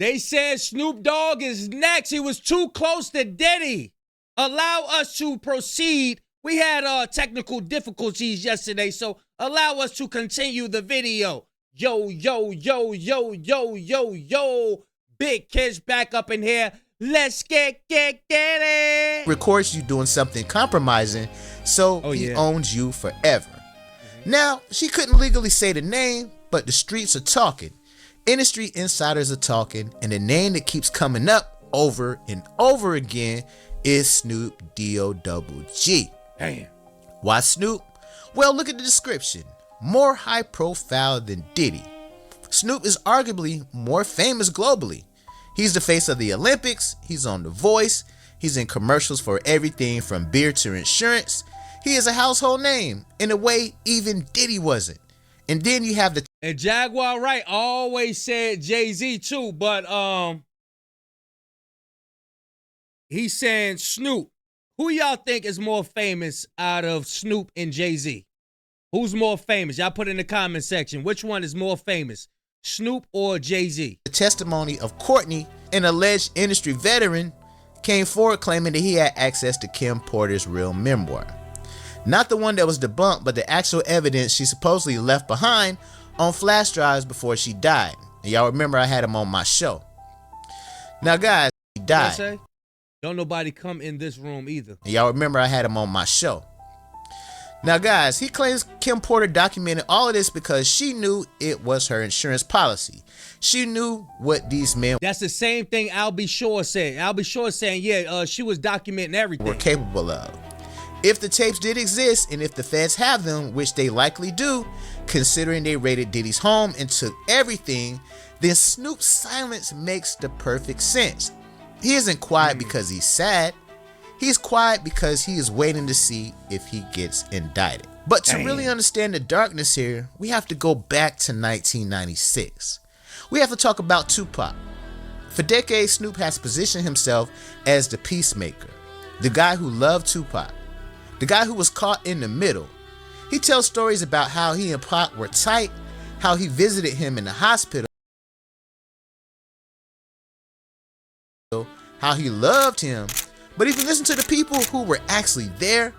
They said Snoop Dogg is next. He was too close to Diddy. Allow us to proceed. We had technical difficulties yesterday, so allow us to continue the video. Yo, yo, yo, yo, yo, yo, yo. Big Kish back up in here. Let's get it. Records you doing something compromising, so he owns you forever. Now, she couldn't legally say the name, but the streets are talking. Industry insiders are talking, and the name that keeps coming up over and over again is Snoop D-O-double-G. Damn. Why Snoop? Well, look at the description. More high profile than Diddy. Snoop is arguably more famous globally. He's the face of the Olympics, he's on The Voice, he's in commercials for everything from beer to insurance. He is a household name in a way even Diddy wasn't. And then you have the... And Jaguar Wright always said Jay-Z too, but he's saying Snoop. Who y'all think is more famous out of Snoop and Jay-Z? Who's more famous? Y'all put in the comment section. Which one is more famous, Snoop or Jay-Z? The testimony of Courtney, an alleged industry veteran, came forward claiming that he had access to Kim Porter's real memoir. Not the one that was debunked, but the actual evidence she supposedly left behind on flash drives before she died. And y'all remember I had him on my show. Now guys, he died. Don't nobody come in this room either. And y'all remember I had him on my show. Now guys, he claims Kim Porter documented all of this because she knew it was her insurance policy. She knew what these men... That's the same thing Albie Shore said. Albie Shore saying, yeah, she was documenting everything. ...were capable of. If the tapes did exist, and if the feds have them, which they likely do, considering they raided Diddy's home and took everything, then Snoop's silence makes the perfect sense. He isn't quiet because he's sad. He's quiet because he is waiting to see if he gets indicted. But to really understand the darkness here, we have to go back to 1996. We have to talk about Tupac. For decades, Snoop has positioned himself as the peacemaker, the guy who loved Tupac, the guy who was caught in the middle. He tells stories about how he and Pac were tight, how he visited him in the hospital, how he loved him. But if you listen to the people who were actually there,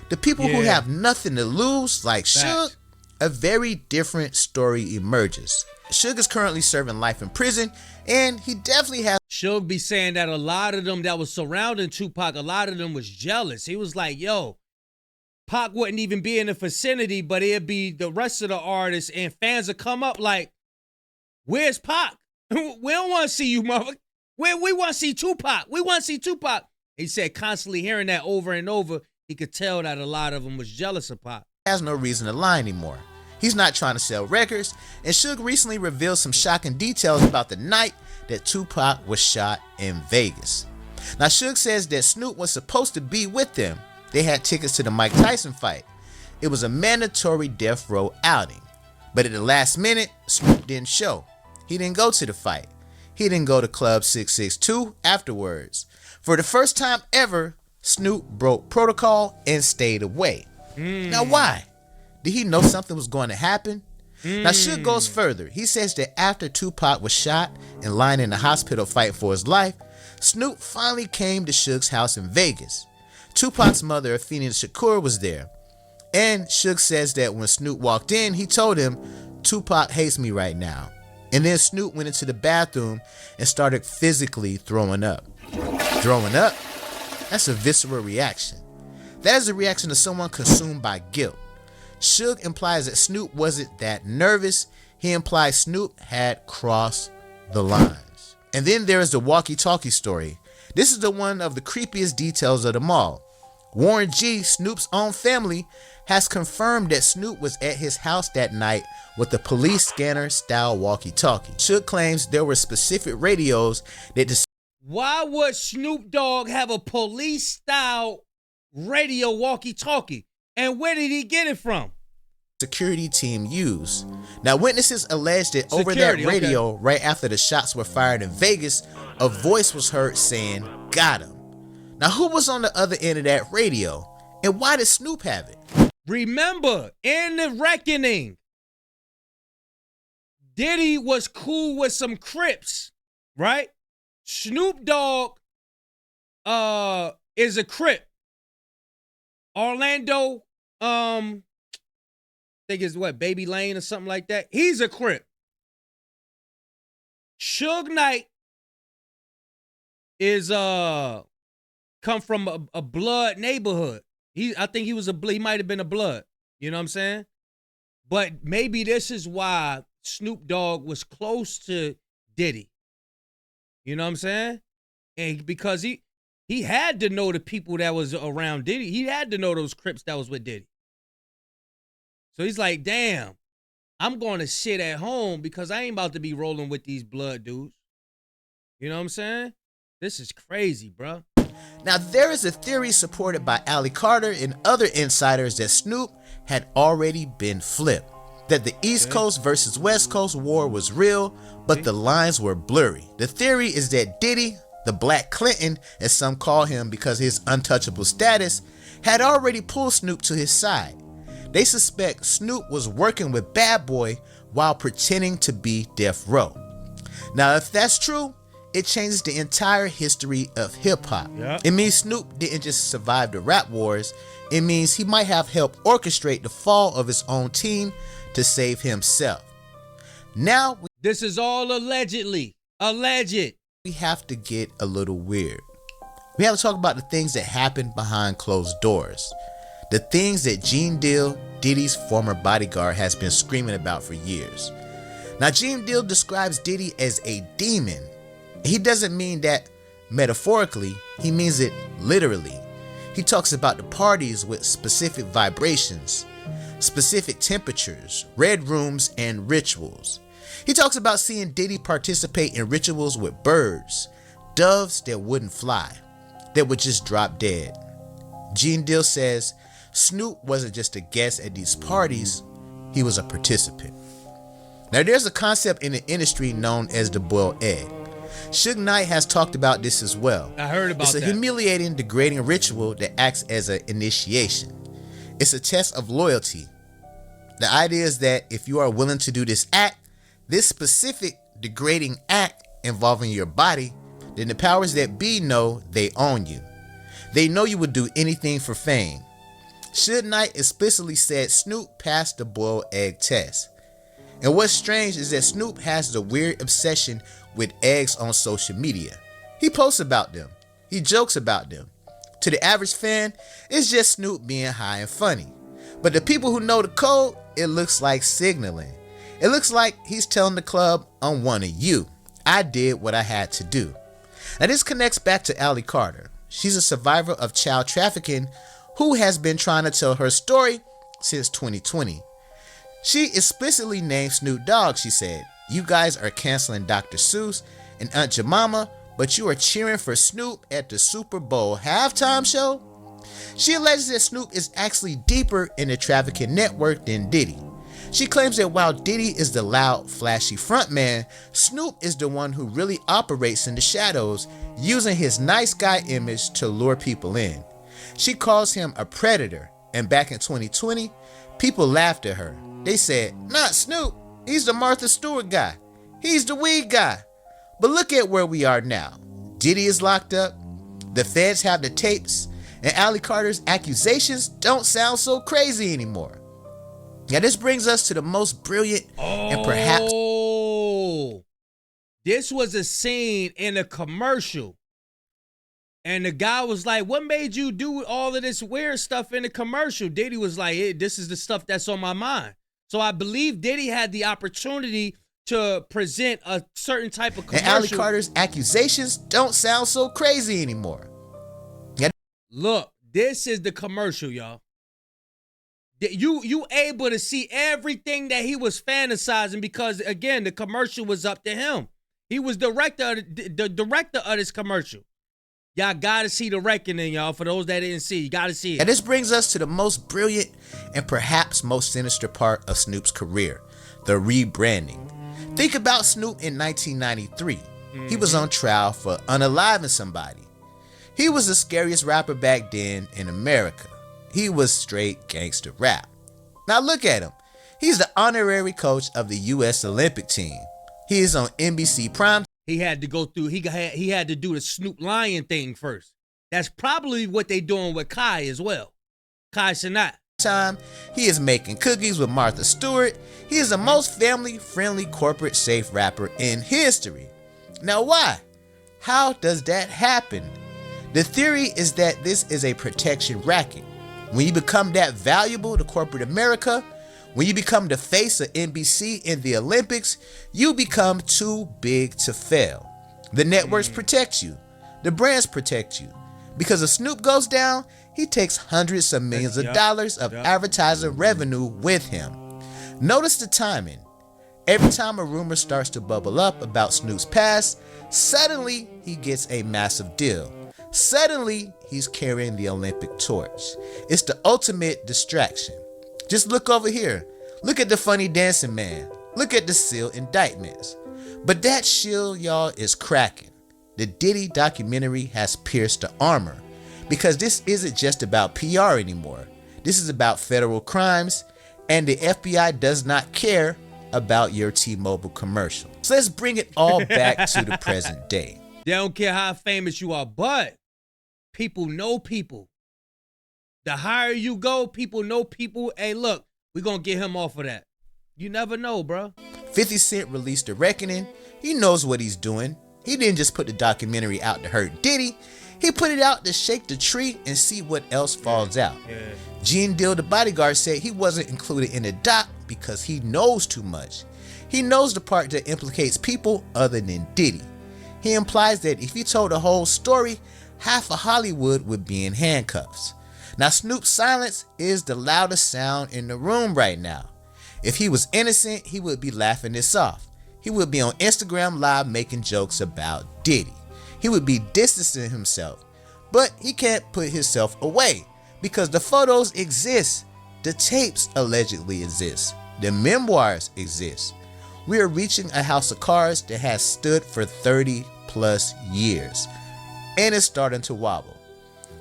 the people who have nothing to lose, like Suge, a very different story emerges. Suge is currently serving life in prison, and he definitely has... Suge be saying that a lot of them that was surrounding Tupac, a lot of them was jealous. He was like, yo, Pac wouldn't even be in the vicinity, but it'd be the rest of the artists, and fans would come up like, where's Pac? We don't want to see you, mother. We want to see Tupac. We want to see Tupac. He said constantly hearing that over and over, he could tell that a lot of them was jealous of Pac. Has no reason to lie anymore. He's not trying to sell records, and Suge recently revealed some shocking details about the night that Tupac was shot in Vegas. Now Suge says that Snoop was supposed to be with them. They had tickets to the Mike Tyson fight. It was a mandatory death row outing. But at the last minute, Snoop didn't show. He didn't go to the fight. He didn't go to Club 662 afterwards. For the first time ever, Snoop broke protocol and stayed away. Now why? Did he know something was going to happen? Now Suge goes further. He says that after Tupac was shot and lying in the hospital fighting for his life, Snoop finally came to Suge's house in Vegas. Tupac's mother, Afeni Shakur, was there. And Suge says that when Snoop walked in, he told him, Tupac hates me right now. And then Snoop went into the bathroom and started physically throwing up. Throwing up? That's a visceral reaction. That is a reaction to someone consumed by guilt. Suge implies that Snoop wasn't that nervous. He implies Snoop had crossed the lines. And then there is the walkie-talkie story. This is the one of the creepiest details of them all. Warren G, Snoop's own family, has confirmed that Snoop was at his house that night with a police scanner style walkie-talkie. Suge claims there were specific radios that... Why would Snoop Dogg have a police style radio walkie-talkie? And where did he get it from? Security team used. Now witnesses alleged that over that radio, right after the shots were fired in Vegas, a voice was heard saying, "Got him." Now who was on the other end of that radio? And why did Snoop have it? Remember, in the reckoning, Diddy was cool with some Crips. right? Snoop Dogg is a Crip. Orlando, I think it's what, Baby Lane or something like that. He's a Crip. Suge Knight is come from a blood neighborhood. I think he might have been a blood. You know what I'm saying? But maybe this is why Snoop Dogg was close to Diddy. You know what I'm saying? And because he had to know the people that was around Diddy. He had to know those Crips that was with Diddy. So he's like, damn, I'm going to sit at home because I ain't about to be rolling with these blood dudes. You know what I'm saying? This is crazy, bro. Now, there is a theory supported by Ali Carter and other insiders that Snoop had already been flipped. That the East Coast versus West Coast war was real, but the lines were blurry. The theory is that Diddy, the Black Clinton, as some call him because of his untouchable status, had already pulled Snoop to his side. They suspect Snoop was working with Bad Boy while pretending to be Death Row. Now, if that's true, it changes the entire history of hip-hop. Yep. It means Snoop didn't just survive the rap wars. It means he might have helped orchestrate the fall of his own team to save himself. Now, this is all allegedly. Alleged. We have to get a little weird. We have to talk about the things that happened behind closed doors. The things that Gene Deal, Diddy's former bodyguard, has been screaming about for years. Now, Gene Deal describes Diddy as a demon. He doesn't mean that metaphorically, he means it literally. He talks about the parties with specific vibrations, specific temperatures, red rooms, and rituals. He talks about seeing Diddy participate in rituals with birds, doves that wouldn't fly, that would just drop dead. Gene Deal says Snoop wasn't just a guest at these parties, he was a participant. Now, there's a concept in the industry known as the boiled egg. Suge Knight has talked about this as well. I heard about that. It's a humiliating, degrading ritual that acts as an initiation. It's a test of loyalty. The idea is that if you are willing to do this act, this specific degrading act involving your body, then the powers that be know they own you. They know you would do anything for fame. Suge Knight explicitly said Snoop passed the boiled egg test. And what's strange is that Snoop has the weird obsession with eggs on social media. He posts about them. He jokes about them. To the average fan, it's just Snoop being high and funny. But the people who know the code, it looks like signaling. It looks like he's telling the club, I'm one of you. I did what I had to do. Now, this connects back to Ali Carter. She's a survivor of child trafficking who has been trying to tell her story since 2020. She explicitly named Snoop Dogg. She said, you guys are canceling Dr. Seuss and Aunt Jemima, but you are cheering for Snoop at the Super Bowl halftime show? She alleges that Snoop is actually deeper in the trafficking network than Diddy. She claims that while Diddy is the loud, flashy frontman, Snoop is the one who really operates in the shadows, using his nice guy image to lure people in. She calls him a predator, and back in 2020, people laughed at her. They said, not Snoop, he's the Martha Stewart guy. He's the weed guy. But look at where we are now. Diddy is locked up, the feds have the tapes, and Ali Carter's accusations don't sound so crazy anymore. Now, this brings us to the most brilliant and perhaps... This was a scene in a commercial. And the guy was like, what made you do all of this weird stuff in the commercial? Diddy was like, hey, this is the stuff that's on my mind. So I believe Diddy had the opportunity to present a certain type of commercial. And Ali Carter's accusations don't sound so crazy anymore. Look, this is the commercial, y'all. You able to see everything that he was fantasizing because, again, the commercial was up to him. He was the director of this commercial. Y'all got to see the reckoning, y'all. For those that didn't see, you got to see it. And this brings us to the most brilliant and perhaps most sinister part of Snoop's career, the rebranding. Think about Snoop in 1993. He was on trial for unaliving somebody. He was the scariest rapper back then in America. He was straight gangster rap. Now look at him. He's the honorary coach of the U.S. Olympic team. He is on NBC Prime he had to go through. He had to do the Snoop Lion thing first. That's probably what they doing with Kai as well. Kai Cenat. Time he is making cookies with Martha Stewart. He is the most family-friendly, corporate safe rapper in history. Now why? How does that happen? The theory is that this is a protection racket. When you become that valuable to corporate America, when you become the face of NBC in the Olympics, you become too big to fail. The networks protect you. The brands protect you. Because if Snoop goes down, he takes hundreds of millions of dollars of advertising revenue with him. Notice the timing. Every time a rumor starts to bubble up about Snoop's past, suddenly he gets a massive deal. Suddenly he's carrying the Olympic torch. It's the ultimate distraction. Just look over here. Look at the funny dancing man. Look at the sealed indictments. But that shield, y'all, is cracking. The Diddy documentary has pierced the armor. Because this isn't just about PR anymore. This is about federal crimes, and the FBI does not care about your T-Mobile commercial. So let's bring it all back to the present day. They don't care how famous you are, but people know people. The higher you go, people know people. Hey, look, we're going to get him off of that. You never know, bro. 50 Cent released The Reckoning. He knows what he's doing. He didn't just put the documentary out to hurt Diddy. He put it out to shake the tree and see what else falls out. Gene Deal, the bodyguard, said he wasn't included in the doc because he knows too much. He knows the part that implicates people other than Diddy. He implies that if he told the whole story, half of Hollywood would be in handcuffs. Now, Snoop's silence is the loudest sound in the room right now. If he was innocent, he would be laughing this off. He would be on Instagram Live making jokes about Diddy. He would be distancing himself. But he can't put himself away because the photos exist. The tapes allegedly exist. The memoirs exist. We are reaching a house of cards that has stood for 30 plus years. And it's starting to wobble.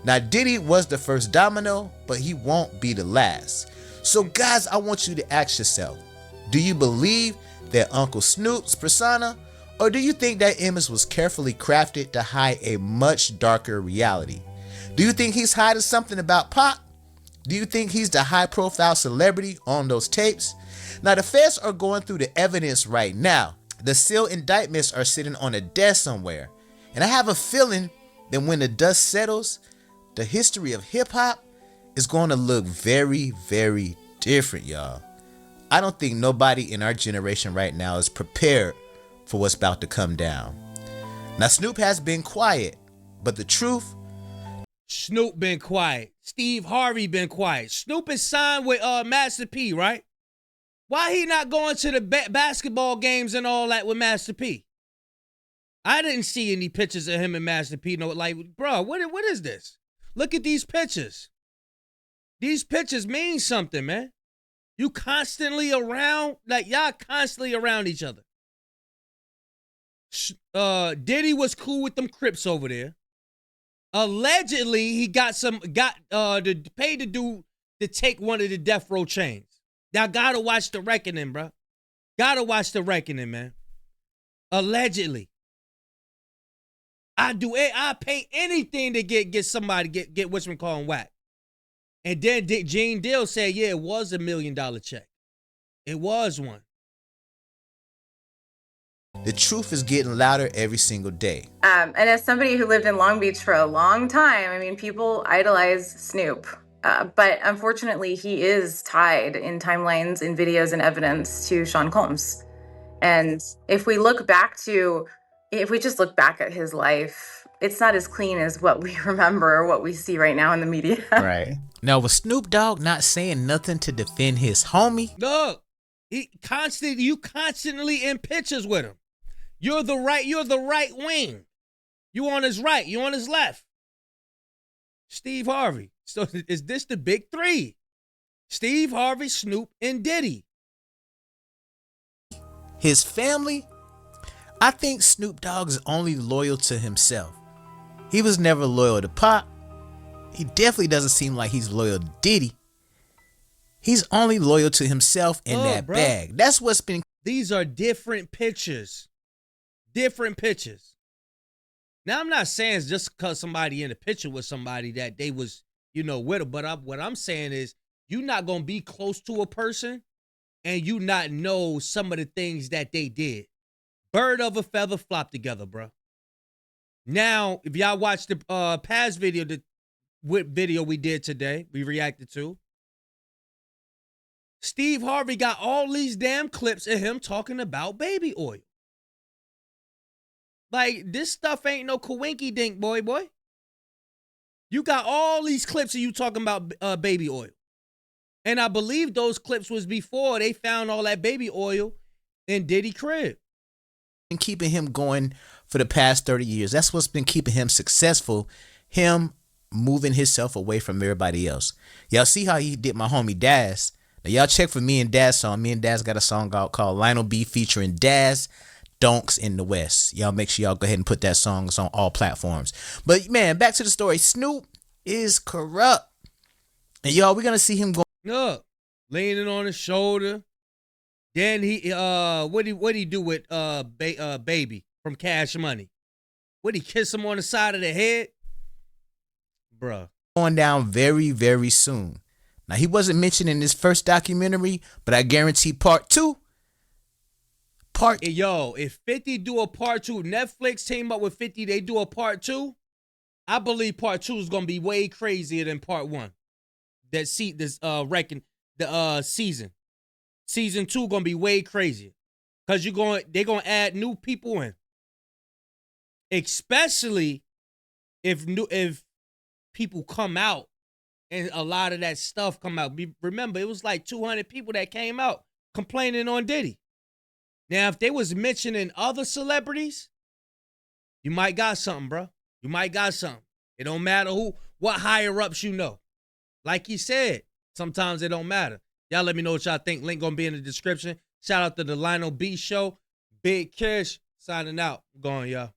Now, Diddy was the first domino, but he won't be the last. So guys, I want you to ask yourself, do you believe that Uncle Snoop's persona, or do you think that image was carefully crafted to hide a much darker reality? Do you think he's hiding something about Pac? Do you think he's the high-profile celebrity on those tapes? Now, the feds are going through the evidence right now. The sealed indictments are sitting on a desk somewhere. And I have a feeling that when the dust settles, the history of hip-hop is going to look very, very different, y'all. I don't think nobody in our generation right now is prepared for what's about to come down. Now, Snoop has been quiet, but the truth... Snoop been quiet. Steve Harvey been quiet. Snoop is signed with Master P, right? Why he not going to the basketball games and all that with Master P? I didn't see any pictures of him and Master P. No, like, bro, what is this? Look at these pictures. These pictures mean something, man. You constantly around, like y'all constantly around each other. Diddy was cool with them Crips over there. Allegedly, he got paid to do to take one of the death row chains. Y'all gotta watch The Reckoning, bro. Gotta watch The Reckoning, man. Allegedly. I pay anything to get somebody get whatchamacallit whack. And then Gene Deal said, yeah, it was $1 million check. It was one. The truth is getting louder every single day. And as somebody who lived in Long Beach for a long time, I mean, people idolize Snoop. But unfortunately, he is tied in timelines, in videos, and evidence to Sean Combs. And if we just look back at his life, it's not as clean as what we remember or what we see right now in the media. Right. Now, was Snoop Dogg not saying nothing to defend his homie? Look, you constantly in pictures with him. You're the right wing. You on his right, you on his left. Steve Harvey. So is this the big three? Steve Harvey, Snoop, and Diddy. His family? I think Snoop Dogg is only loyal to himself. He was never loyal to Pac. He definitely doesn't seem like he's loyal to Diddy. He's only loyal to himself and that bag. That's what's been... These are different pictures. different pictures. Now, I'm not saying it's just because somebody in a picture with somebody that they was, you know, with her. But what I'm saying is you're not going to be close to a person and you not know some of the things that they did. Bird of a feather flock together, bro. Now, if y'all watched the past video, the video we did today, we reacted to, Steve Harvey got all these damn clips of him talking about baby oil. Like, this stuff ain't no coinky dink, boy. You got all these clips of you talking about baby oil. And I believe those clips was before they found all that baby oil in Diddy crib. And keeping him going for the past 30 years. That's what's been keeping him successful. Him moving himself away from everybody else. Y'all see how he did my homie Daz. Now y'all check for me and Daz song. Me and Daz got a song out called Lionel B featuring Daz, Donks in the West. Y'all make sure y'all go ahead and put that song. It's on all platforms. But man, back to the story. Snoop is corrupt. And y'all, we're going to see him go. Look, leaning on his shoulder. Then he what he do with Baby from Cash Money? Would he kiss him on the side of the head? Bruh. Going down very, very soon. Now, he wasn't mentioned in his first documentary, but I guarantee part two. Yo, if 50 do a part two, Netflix team up with 50, they do a part two, I believe part two is going to be way crazier than part one. Season 2 going to be way crazier. Because they're going to add new people in. Especially if people come out and a lot of that stuff come out. Remember, it was like 200 people that came out complaining on Diddy. Now, if they was mentioning other celebrities, you might got something, bro. You might got something. It don't matter what higher ups you know. Like he said, sometimes it don't matter. Y'all let me know what y'all think. Link gonna be in the description. Shout out to the Lionel B Show. Big Kish signing out. I'm going, y'all.